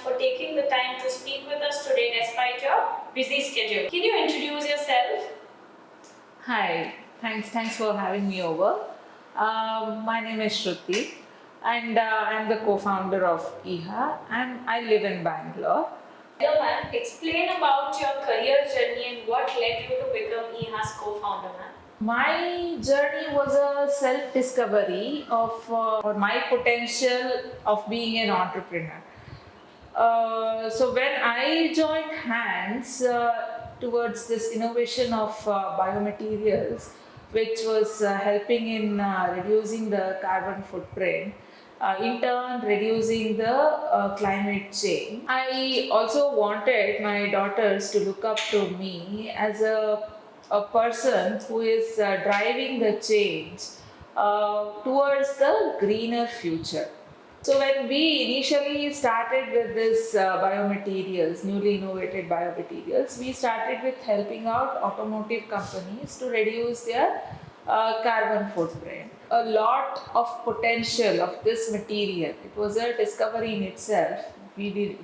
for taking the time to speak with us today despite your busy schedule. Can you introduce yourself? Hi, thanks for having me over. My name is Shruthi, and I'm the co-founder of IHA, and I live in Bangalore. Hello ma'am, explain about your career journey and what led you to become IHA's co-founder ma'am. My journey was a self-discovery of my potential of being an entrepreneur. So when I joined hands towards this innovation of biomaterials, which was helping in reducing the carbon footprint, in turn reducing the climate change. I also wanted my daughters to look up to me as a person who is driving the change towards the greener future. So when we initially started with this biomaterials, newly innovated biomaterials, we started with helping out automotive companies to reduce their carbon footprint. A lot of potential of this material. It was a discovery in itself. We did,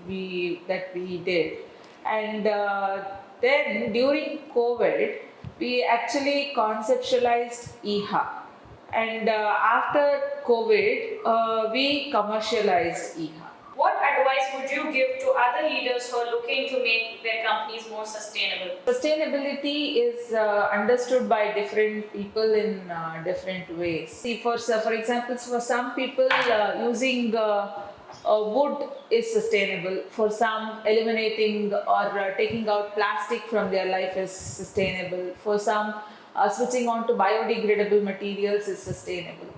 and then during COVID, we actually conceptualized EHA, and after COVID, we commercialized EHA. What advice would you give to other leaders who are looking to make their companies more sustainable? Sustainability is understood by different people in different ways. See, for example, for some people, using wood is sustainable. For some, eliminating or taking out plastic from their life is sustainable. For some, switching on to biodegradable materials is sustainable.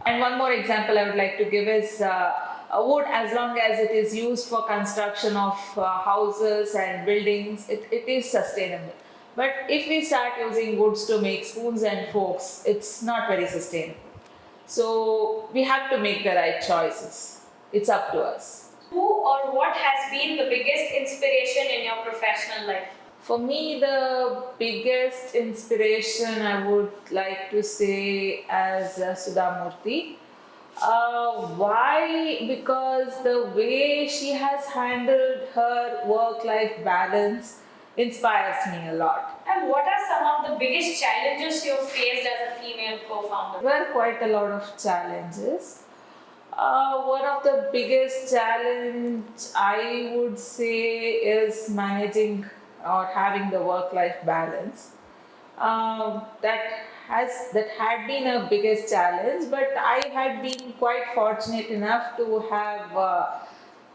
And one more example I would like to give is wood, as long as it is used for construction of houses and buildings, it is sustainable. But if we start using woods to make spoons and forks, it's not very sustainable. So we have to make the right choices. It's up to us. Who or what has been the biggest inspiration in your professional life? For me, the biggest inspiration I would like to say as Sudha Murthy. Why? Because the way she has handled her work-life balance inspires me a lot. And what are some of the biggest challenges you faced as a female co-founder? There were quite a lot of challenges. One of the biggest challenge I would say is managing or having the work-life balance. That had been a biggest challenge, but I had been quite fortunate enough to have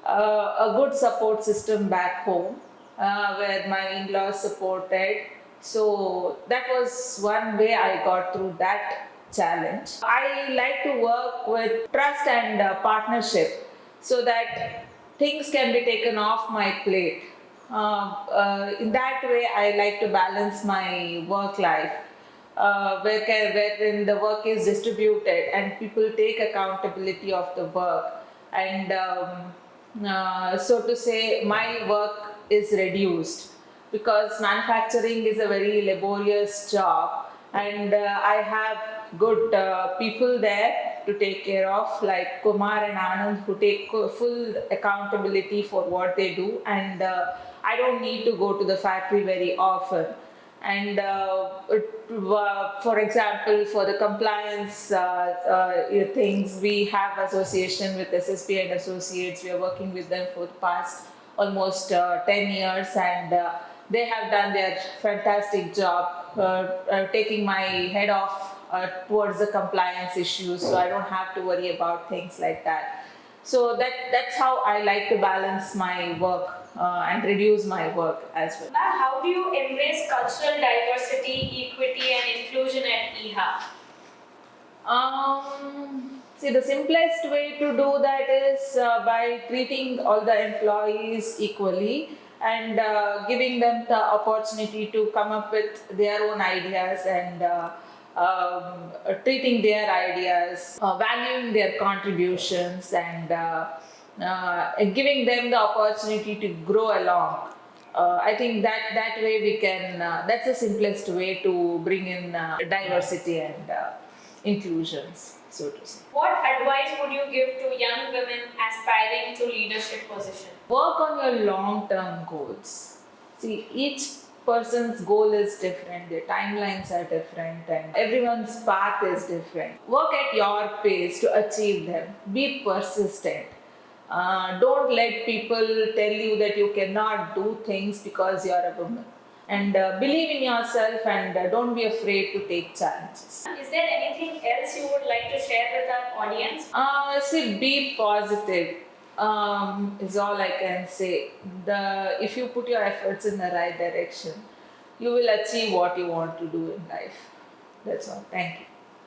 a good support system back home, where my in-laws supported. So that was one way I got through that challenge. I like to work with trust and partnership so that things can be taken off my plate. In that way, I like to balance my work life, wherein the work is distributed and people take accountability of the work. And so to say, my work is reduced because manufacturing is a very laborious job, and I have good people there to take care of, like Kumar and Anand, who take full accountability for what they do, and I don't need to go to the factory very often. And for example, for the compliance things, we have association with SSP and Associates. We are working with them for the past almost 10 years, and they have done their fantastic job taking my head off towards the compliance issues, so I don't have to worry about things like that. So that's how I like to balance my work and reduce my work as well. Ma'am, how do you embrace cultural diversity, equity, and inclusion at IHA? See, the simplest way to do that is by treating all the employees equally and giving them the opportunity to come up with their own ideas and treating their ideas, valuing their contributions, and giving them the opportunity to grow along. I think that way we can. That's the simplest way to bring in diversity and inclusions. so to say. What advice would you give to young women aspiring to leadership positions? Work on your long term goals. See, each person's goal is different, their timelines are different, and everyone's path is different. Work at your pace to achieve them. Be persistent. Don't let people tell you that you cannot do things because you're a woman. And believe in yourself, and don't be afraid to take challenges. Is there anything else you would like to share with our audience? See, be positive. Is all I can say. If you put your efforts in the right direction, you will achieve what you want to do in life. That's all. Thank you.